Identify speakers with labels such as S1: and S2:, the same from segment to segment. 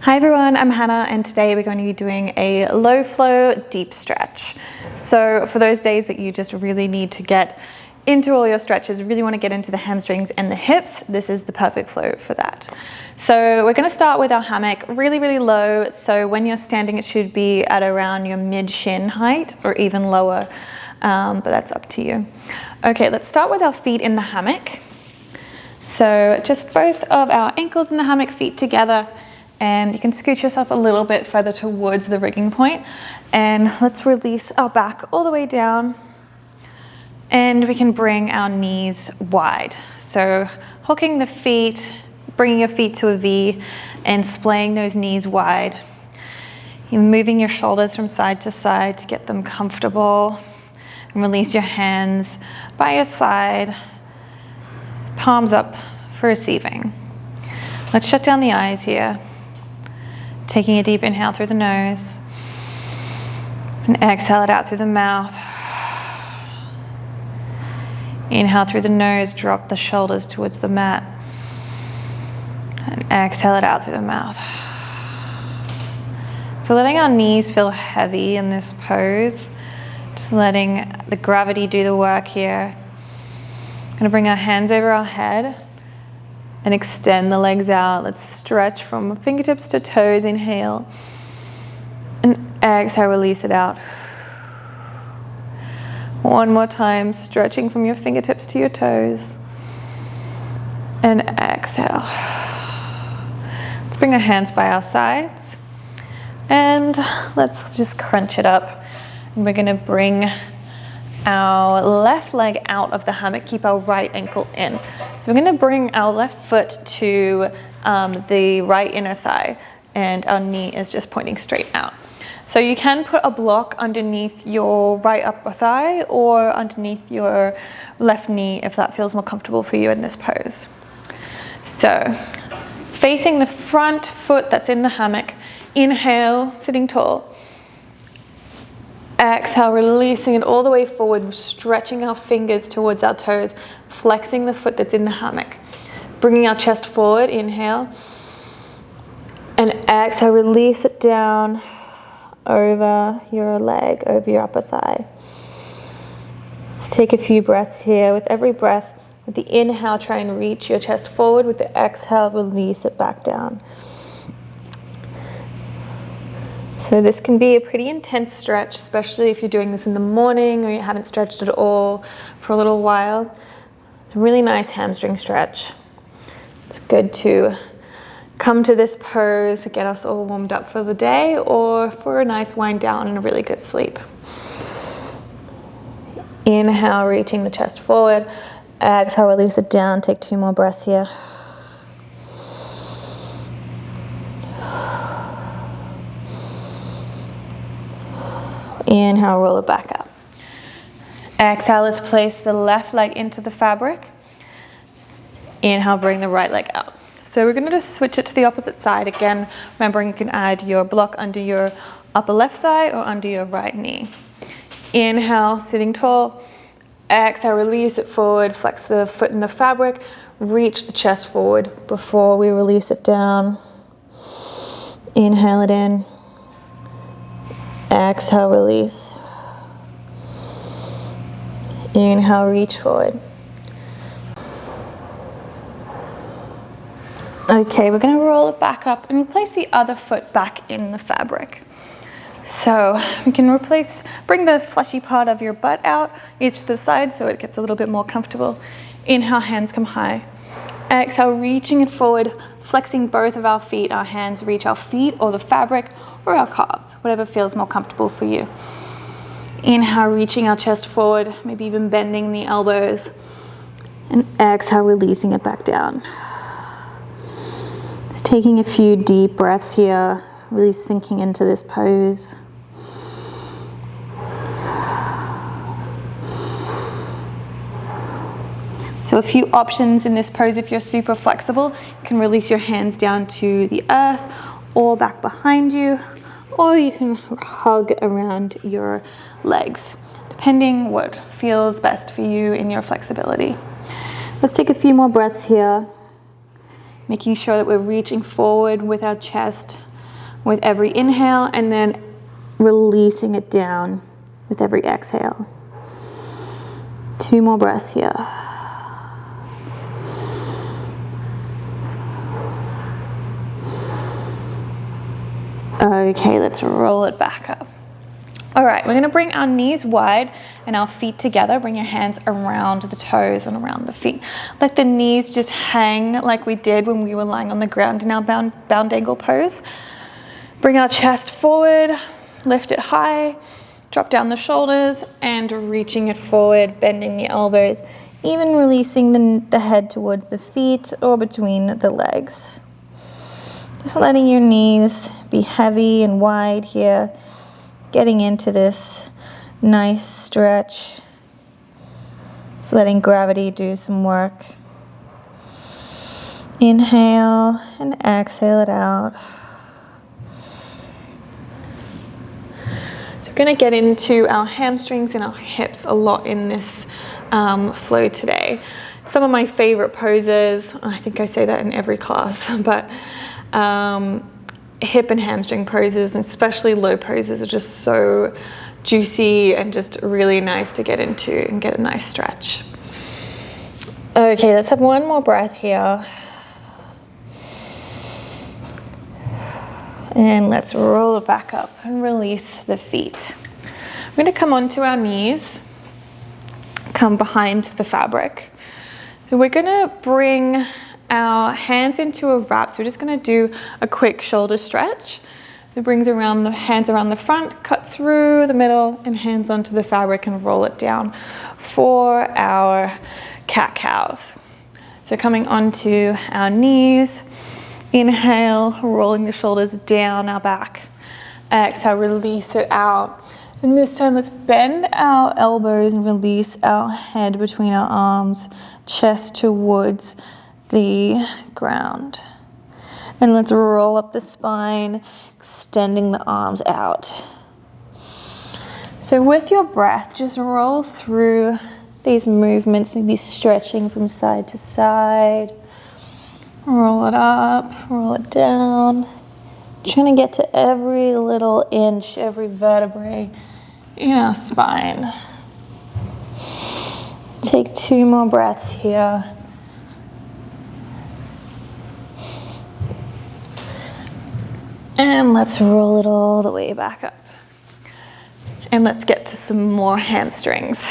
S1: Hi everyone, I'm Hannah and today we're going to be doing a low flow deep stretch. So for those days that you just really need to get into all your stretches, really want to get into the hamstrings and the hips, this is the perfect flow for that. So we're going to start with our hammock really low. So when you're standing, it should be at around your mid shin height or even lower, but that's up to you. Okay, let's start with our feet in the hammock. So just both of our ankles in the hammock, feet together. And you can scoot yourself a little bit further towards the rigging point. And let's release our back all the way down. And we can bring our knees wide. So hooking the feet, bringing your feet to a V and splaying those knees wide. You're moving your shoulders from side to side to get them comfortable. And release your hands by your side, palms up for receiving. Let's shut down the eyes here. Taking a deep inhale through the nose and exhale it out through the mouth. Inhale through the nose, drop the shoulders towards the mat and exhale it out through the mouth. So letting our knees feel heavy in this pose, just letting the gravity do the work here. Going to bring our hands over our head and extend the legs out. Let's stretch from fingertips to toes. Inhale. And exhale, release it out. One more time, stretching from your fingertips to your toes. And exhale. Let's bring our hands by our sides. And let's just crunch it up. And we're gonna bring our left leg out of the hammock, keep our right ankle in. So we're going to bring our left foot to the right inner thigh and our knee is just pointing straight out. So you can put a block underneath your right upper thigh or underneath your left knee if that feels more comfortable for you in this pose. So facing the front foot that's in the hammock, inhale, sitting tall. Exhale, releasing it all the way forward, stretching our fingers towards our toes, flexing the foot that's in the hammock. Bringing our chest forward, inhale. And exhale, release it down over your leg, over your upper thigh. Let's take a few breaths here. With every breath, with the inhale, try and reach your chest forward. With the exhale, release it back down. So this can be a pretty intense stretch, especially if you're doing this in the morning or you haven't stretched at all for a little while. It's a really nice hamstring stretch. It's good to come to this pose to get us all warmed up for the day or for a nice wind down and a really good sleep. Inhale, reaching the chest forward. Exhale, release it down. Take 2 more breaths here. Inhale, roll it back up. Exhale, let's place the left leg into the fabric. Inhale, bring the right leg out. So we're going to just switch it to the opposite side. Again, remembering you can add your block under your upper left thigh or under your right knee. Inhale, sitting tall. Exhale, release it forward, flex the foot in the fabric, reach the chest forward before we release it down. Inhale it in. Exhale, release. Inhale, reach forward. Okay, we're going to roll it back up and place the other foot back in the fabric. So we can bring the fleshy part of your butt out, each to the side so it gets a little bit more comfortable. Inhale, hands come high. Exhale, reaching it forward, flexing both of our feet. Our hands reach our feet or the fabric or our calves, whatever feels more comfortable for you. Inhale, reaching our chest forward, maybe even bending the elbows. And exhale, releasing it back down. Just taking a few deep breaths here, really sinking into this pose. So a few options in this pose. If you're super flexible, you can release your hands down to the earth or back behind you, or you can hug around your legs, depending what feels best for you in your flexibility. Let's take a few more breaths here, making sure that we're reaching forward with our chest, with every inhale, and then releasing it down with every exhale. 2 more breaths here. Okay, let's roll it back up. All right, we're gonna bring our knees wide and our feet together. Bring your hands around the toes and around the feet. Let the knees just hang like we did when we were lying on the ground in our bound angle pose. Bring our chest forward, lift it high, drop down the shoulders and reaching it forward, bending the elbows, even releasing the head towards the feet or between the legs. Just letting your knees be heavy and wide here. Getting into this nice stretch. Just letting gravity do some work. Inhale and exhale it out. So we're going to get into our hamstrings and our hips a lot in this flow today. Some of my favorite poses, I think I say that in every class, but hip and hamstring poses, and especially low poses, are just so juicy and just really nice to get into and get a nice stretch. Okay, let's have one more breath here. And let's roll it back up and release the feet. We're going to come onto our knees, come behind the fabric. And we're going to bring our hands into a wrap. So we're just going to do a quick shoulder stretch. It brings around the hands around the front, cut through the middle, and hands onto the fabric and roll it down for our cat-cows. So coming onto our knees, inhale, rolling the shoulders down our back. Exhale, release it out. And this time let's bend our elbows and release our head between our arms, chest towards the ground. And let's roll up the spine, extending the arms out. So with your breath, just roll through these movements, maybe stretching from side to side. Roll it up, roll it down. Trying to get to every little inch, every vertebrae in our spine. Take 2 more breaths here. And let's roll it all the way back up. And let's get to some more hamstrings.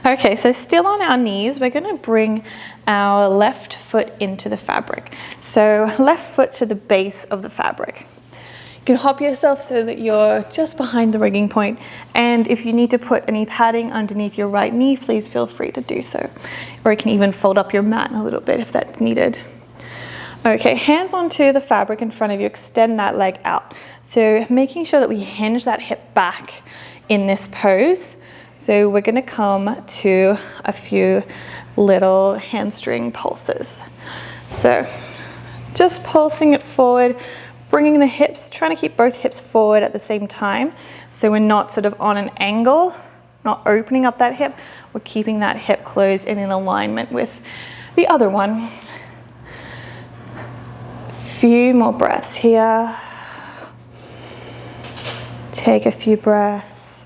S1: Okay, so still on our knees, we're going to bring our left foot into the fabric. So left foot to the base of the fabric. You can hop yourself so that you're just behind the rigging point. And if you need to put any padding underneath your right knee, please feel free to do so. Or you can even fold up your mat a little bit if that's needed. Okay, hands onto the fabric in front of you, extend that leg out. So making sure that we hinge that hip back in this pose. So we're gonna come to a few little hamstring pulses. So just pulsing it forward, bringing the hips, trying to keep both hips forward at the same time. So we're not sort of on an angle, not opening up that hip, we're keeping that hip closed and in alignment with the other one. Few more breaths here. Take a few breaths.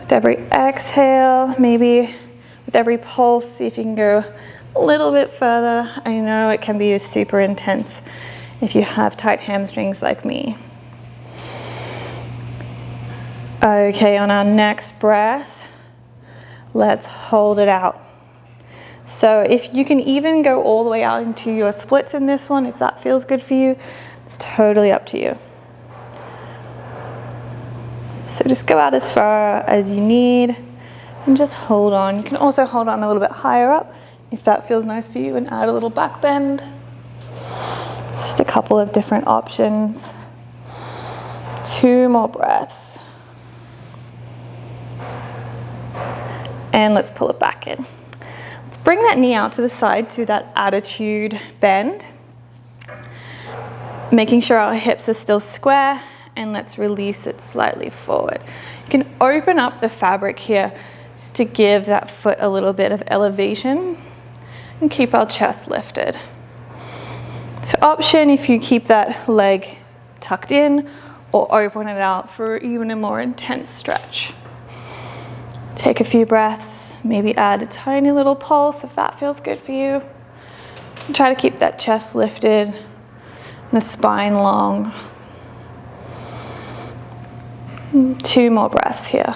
S1: With every exhale, maybe with every pulse, see if you can go a little bit further. I know it can be super intense if you have tight hamstrings like me. Okay, on our next breath, let's hold it out. So if you can even go all the way out into your splits in this one, if that feels good for you, it's totally up to you. So just go out as far as you need and just hold on. You can also hold on a little bit higher up if that feels nice for you, and add a little back bend. Just a couple of different options. 2 more breaths. And let's pull it back in. Bring that knee out to the side to that attitude bend. Making sure our hips are still square, and let's release it slightly forward. You can open up the fabric here just to give that foot a little bit of elevation and keep our chest lifted. So option if you keep that leg tucked in, or open it out for even a more intense stretch. Take a few breaths, maybe add a tiny little pulse if that feels good for you. And try to keep that chest lifted and the spine long. 2 more breaths here.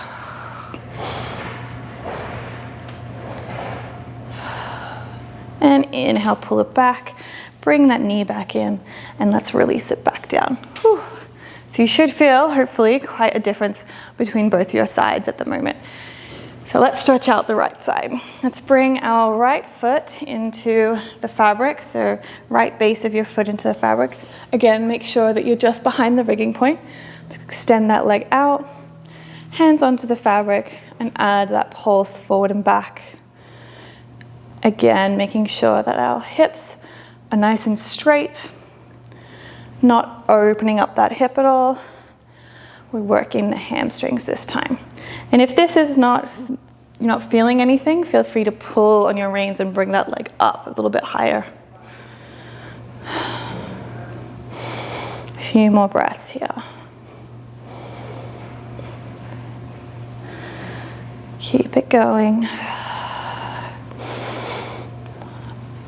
S1: And inhale, pull it back, bring that knee back in, and let's release it back down. Whew. So you should feel, hopefully, quite a difference between both your sides at the moment. So let's stretch out the right side. Let's bring our right foot into the fabric, so right base of your foot into the fabric. Again, make sure that you're just behind the rigging point. Extend that leg out, hands onto the fabric, and add that pulse forward and back. Again, making sure that our hips are nice and straight, not opening up that hip at all. We're working the hamstrings this time. And if this is you're not feeling anything, feel free to pull on your reins and bring that leg up a little bit higher. A few more breaths here. Keep it going.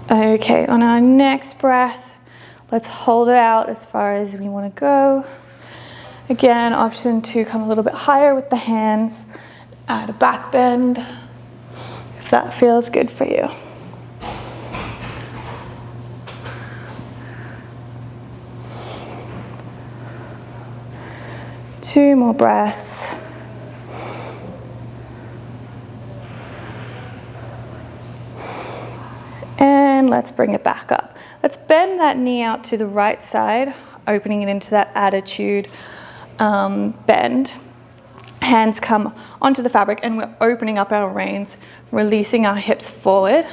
S1: Okay, on our next breath, let's hold it out as far as we want to go. Again, option to come a little bit higher with the hands, add a back bend, if that feels good for you. Two more breaths. And let's bring it back up. Let's bend that knee out to the right side, opening it into that attitude bend. Hands come onto the fabric and we're opening up our reins, releasing our hips forward.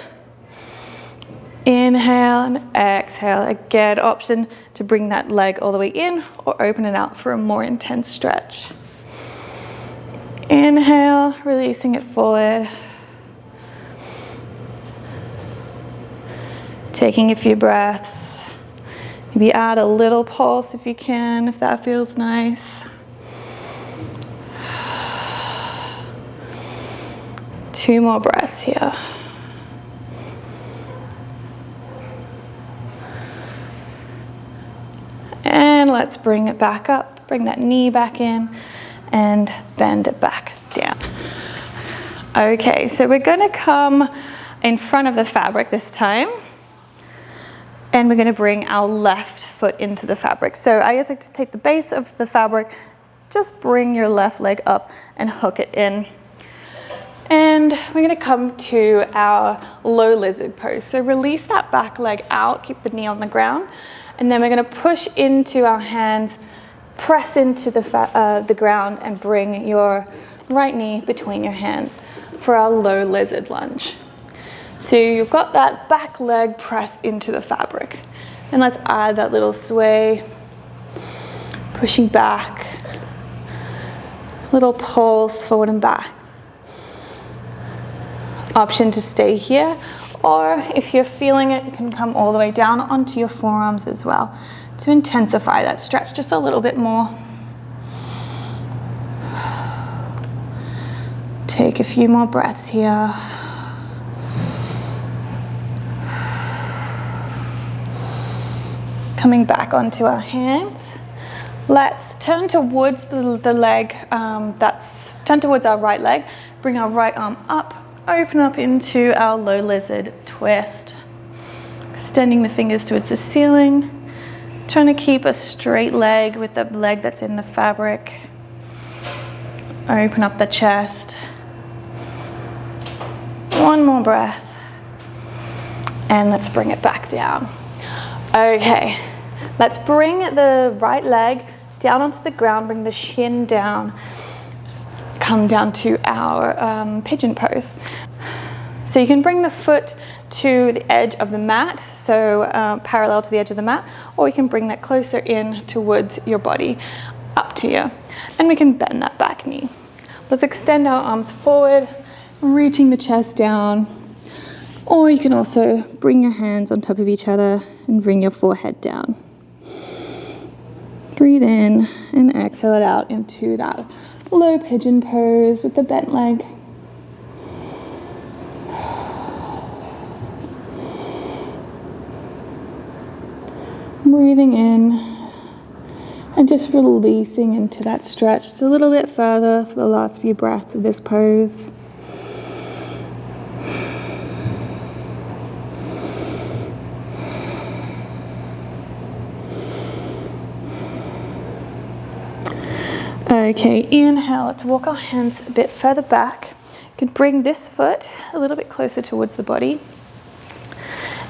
S1: Inhale and exhale. Again, option to bring that leg all the way in or open it out for a more intense stretch. Inhale, releasing it forward. Taking a few breaths. Maybe add a little pulse if you can, if that feels nice. 2 more breaths here. And let's bring it back up. Bring that knee back in and bend it back down. Okay, so we're going to come in front of the fabric this time. And we're going to bring our left foot into the fabric. So I like to take the base of the fabric, just bring your left leg up and hook it in. And we're going to come to our low lizard pose. So release that back leg out, keep the knee on the ground. And then we're going to push into our hands, press into the ground and bring your right knee between your hands for our low lizard lunge. So you've got that back leg pressed into the fabric. And let's add that little sway, pushing back, little pulse forward and back. Option to stay here, or if you're feeling it, you can come all the way down onto your forearms as well to intensify that stretch just a little bit more. Take a few more breaths here. Coming back onto our hands, let's turn towards the leg, turn towards our right leg, bring our right arm up, open up into our low lizard twist, extending the fingers towards the ceiling, trying to keep a straight leg with the leg that's in the fabric. Open up the chest. 1 more breath, and let's bring it back down. Okay. Let's bring the right leg down onto the ground, bring the shin down, come down to our pigeon pose. So you can bring the foot to the edge of the mat, so parallel to the edge of the mat, or you can bring that closer in towards your body, up to you. And we can bend that back knee. Let's extend our arms forward, reaching the chest down, or you can also bring your hands on top of each other and bring your forehead down. You Breathe in and exhale it out into that low pigeon pose with the bent leg. Breathing in and just releasing into that stretch just a little bit further for the last few breaths of this pose. Okay, inhale, let's walk our hands a bit further back. You can bring this foot a little bit closer towards the body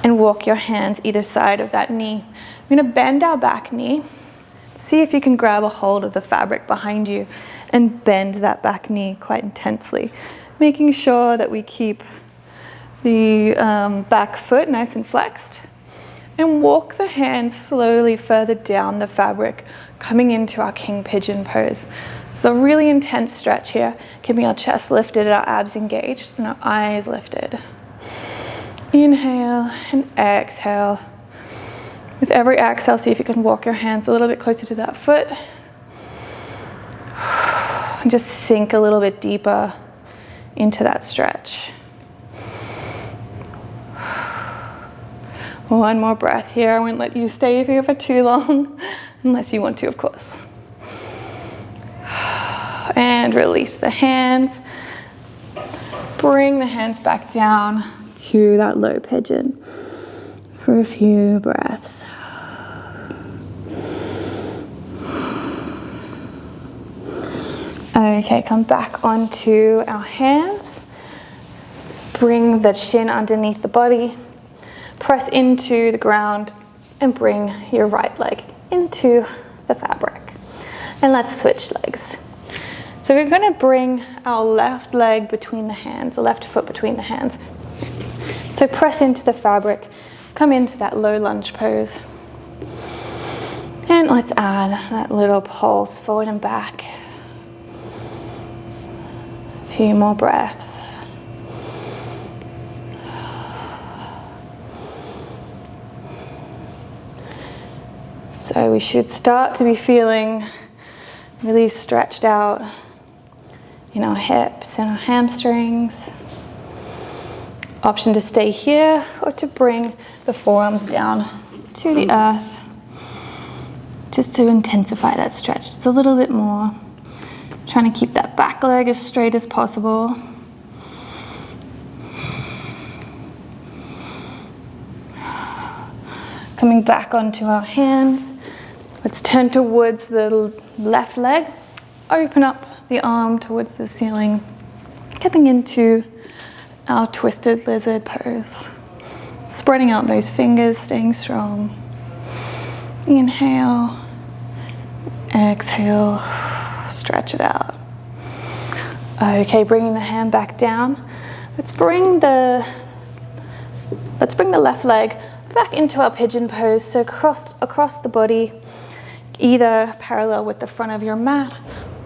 S1: and walk your hands either side of that knee. We're going to bend our back knee. See if you can grab a hold of the fabric behind you and bend that back knee quite intensely, making sure that we keep the back foot nice and flexed. And walk the hands slowly further down the fabric, coming into our king pigeon pose. So a really intense stretch here, keeping our chest lifted, our abs engaged, and our eyes lifted. Inhale and exhale. With every exhale, see if you can walk your hands a little bit closer to that foot. And just sink a little bit deeper into that stretch. One more breath here. I won't let you stay here for too long, unless you want to, of course. And release the hands. Bring the hands back down to that low pigeon for a few breaths. Okay, come back onto our hands. Bring the shin underneath the body. Press into the ground and bring your right leg into the fabric. And let's switch legs. So we're going to bring our left leg between the hands, the left foot between the hands. So press into the fabric, come into that low lunge pose. And let's add that little pulse forward and back. A few more breaths. So we should start to be feeling really stretched out in our hips and our hamstrings. Option to stay here or to bring the forearms down to the earth just to intensify that stretch just a little bit more. Trying to keep that back leg as straight as possible. Coming back onto our hands. Let's turn towards the left leg. Open up the arm towards the ceiling. Coming into our twisted lizard pose. Spreading out those fingers, staying strong. Inhale. Exhale. Stretch it out. Okay, bringing the hand back down. Let's bring the left leg back into our pigeon pose, so across the body, either parallel with the front of your mat,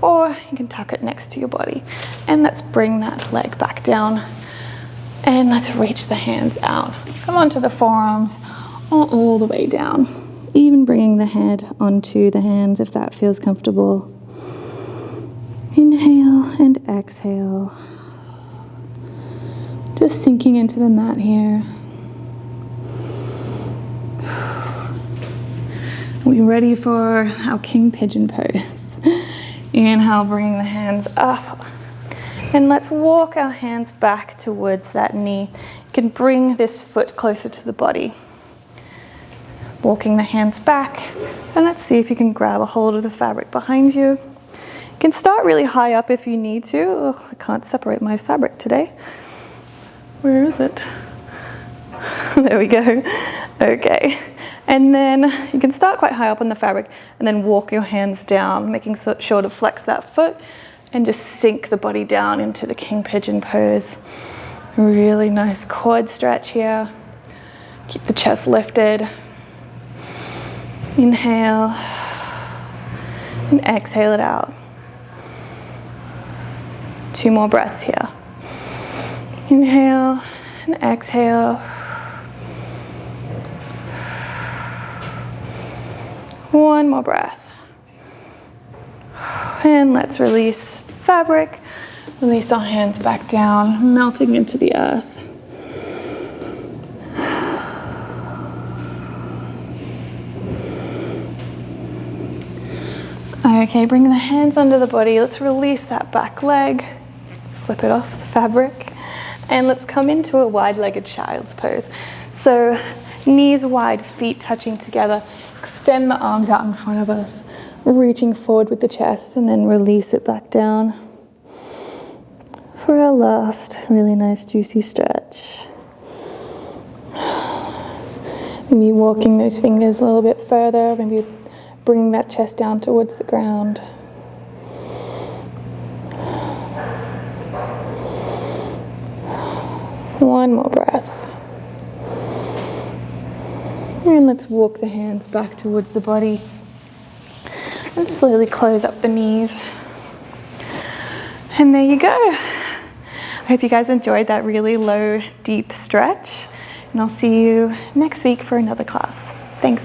S1: or you can tuck it next to your body. And let's bring that leg back down, and let's reach the hands out. Come onto the forearms, or all the way down. Even bringing the head onto the hands if that feels comfortable. Inhale and exhale. Just sinking into the mat here. We're ready for our king pigeon pose. Inhale, bringing the hands up. And let's walk our hands back towards that knee. You can bring this foot closer to the body. Walking the hands back. And let's see if you can grab a hold of the fabric behind you. You can start really high up if you need to. Ugh, I can't separate my fabric today. Where is it? There we go. Okay. And then you can start quite high up on the fabric and then walk your hands down, making sure to flex that foot and just sink the body down into the king pigeon pose. A really nice quad stretch here. Keep the chest lifted. Inhale and exhale it out. 2 more breaths here. Inhale and exhale. 1 more breath. And let's release fabric. Release our hands back down, melting into the earth. Okay, bring the hands under the body. Let's release that back leg. Flip it off the fabric. And let's come into a wide-legged child's pose. So knees wide, feet touching together. Extend the arms out in front of us, reaching forward with the chest, and then release it back down for our last really nice juicy stretch. Maybe walking those fingers a little bit further, maybe bringing that chest down towards the ground. One more breath. And let's walk the hands back towards the body and slowly close up the knees. And there you go. I hope you guys enjoyed that really low, deep stretch. And I'll see you next week for another class.